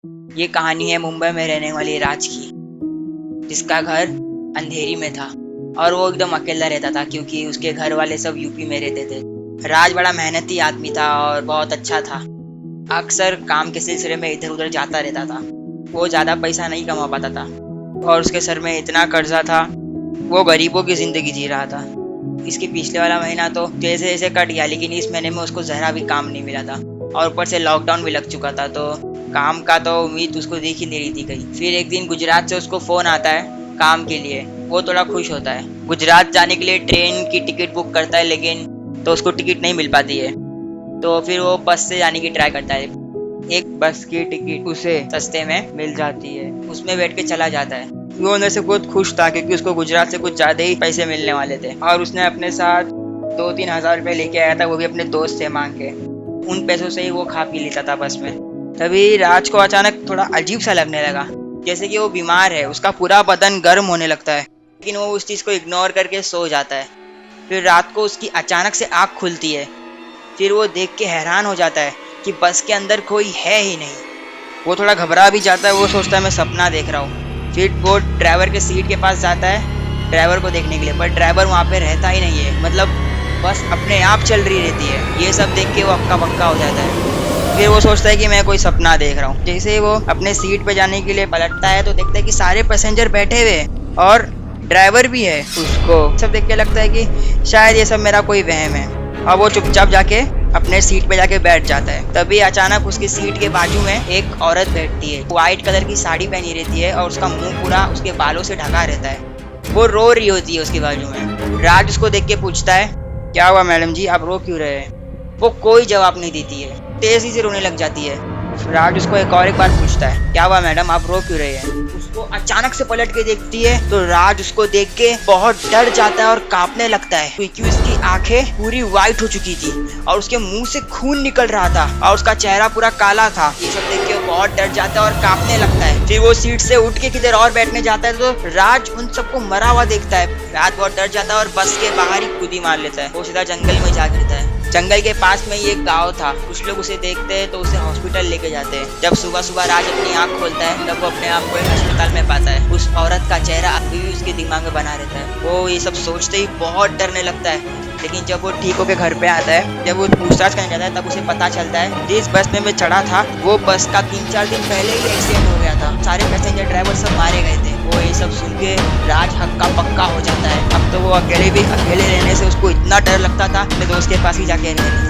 ये कहानी है मुंबई में रहने वाली राज की, जिसका घर अंधेरी में था और वो एकदम अकेला रहता था क्योंकि उसके घर वाले सब यूपी में रहते थे। राज बड़ा मेहनती आदमी था और बहुत अच्छा था। अक्सर काम के सिलसिले में इधर उधर जाता रहता था। वो ज़्यादा पैसा नहीं कमा पाता था और उसके सर में इतना कर्जा था, वो गरीबों की ज़िंदगी जी रहा था। इसके पिछले वाला महीना तो जैसे जैसे कट गया, लेकिन इस महीने में उसको ज़रा भी काम नहीं मिला था और ऊपर से लॉकडाउन भी लग चुका था, तो काम का तो उम्मीद उसको दिख ही नहीं रही थी कहीं। फिर एक दिन गुजरात से उसको फ़ोन आता है काम के लिए। वो थोड़ा खुश होता है। गुजरात जाने के लिए ट्रेन की टिकट बुक करता है, लेकिन तो उसको टिकट नहीं मिल पाती है, तो फिर वो बस से जाने की ट्राई करता है। एक बस की टिकट उसे सस्ते में मिल जाती है, उसमें बैठ के चला जाता है। वो अंदर से बहुत खुश था क्योंकि उसको गुजरात से कुछ ज़्यादा ही पैसे मिलने वाले थे और उसने अपने साथ 2-3 हज़ार रुपये लेके आया था, वो भी अपने दोस्त से मांग के। उन पैसों से ही वो खा पी लेता था बस में। तभी राज को अचानक थोड़ा अजीब सा लगने लगा, जैसे कि वो बीमार है। उसका पूरा बदन गर्म होने लगता है, लेकिन वो उस चीज़ को इग्नोर करके सो जाता है। फिर रात को उसकी अचानक से आँख खुलती है। फिर वो देख के हैरान हो जाता है कि बस के अंदर कोई है ही नहीं। वो थोड़ा घबरा भी जाता है। वो सोचता है मैं सपना देख रहा हूँ। फिर वो ड्राइवर के सीट के पास जाता है ड्राइवर को देखने के लिए, पर ड्राइवर वहाँ पे रहता ही नहीं है। मतलब बस अपने आप चल रही रहती है। ये सब देख के वो अक्का बक्का हो जाता है। फिर वो सोचता है कि मैं कोई सपना देख रहा हूँ। जैसे ही वो अपने सीट पे जाने के लिए पलटता है तो देखता है कि सारे पैसेंजर बैठे हुए हैं और ड्राइवर भी है। उसको सब देख के लगता है कि शायद ये सब मेरा कोई वहम है और वो चुपचाप जाके अपने सीट पे जाके बैठ जाता है। तभी अचानक उसकी सीट के बाजू में एक औरत बैठती है। व्हाइट कलर की साड़ी पहनी रहती है और उसका मुंह पूरा उसके बालों से ढका रहता है। वो रो रही होती है उसके बाजू में। राज उसको देख के पूछता है, क्या हुआ मैडम जी, आप रो क्यों रहे हैं? वो कोई जवाब नहीं देती है, तेजी से रोने लग जाती है। राज उसको एक बार पूछता है, क्या हुआ मैडम, आप रो क्यों रहे हैं? उसको अचानक से पलट के देखती है तो राज उसको देख के बहुत डर जाता है और कांपने लगता है, क्योंकि उसकी आंखें पूरी वाइट हो चुकी थी और उसके मुंह से खून निकल रहा था और उसका चेहरा पूरा काला था। ये सब देख के वो बहुत डर जाता है और कांपने लगता है। फिर वो सीट से उठ के किधर और बैठने जाता है तो राज उन सबको मरा हुआ देखता है। राज बहुत डर जाता है और बस के बाहर ही कूदी मार लेता है। वो सीधा जंगल में जा गिरता है। जंगल के पास में ही एक गांव था। कुछ लोग उसे देखते हैं तो उसे हॉस्पिटल लेके जाते हैं। जब सुबह सुबह राज अपनी आंख खोलता है तब वो अपने आप को एक अस्पताल में पाता है। उस औरत का चेहरा अभी भी उसके दिमाग में बना रहता है। वो ये सब सोचते ही बहुत डरने लगता है। लेकिन जब वो ठीक होकर घर पे आता है, जब वो पूछताछ करने जाता है, तब उसे पता चलता है जिस बस में मैं चढ़ा था वो बस का 3-4 दिन पहले ही एक्सीडेंट हो गया था। सारे पैसेंजर ड्राइवर सब मारे गए थे। वो ये सब सुन के राज हक्का पक्का हो जाता है। अब तो वो अकेले रहने से उसको इतना डर लगता था, अपने दोस्त के पास ही जाके रहने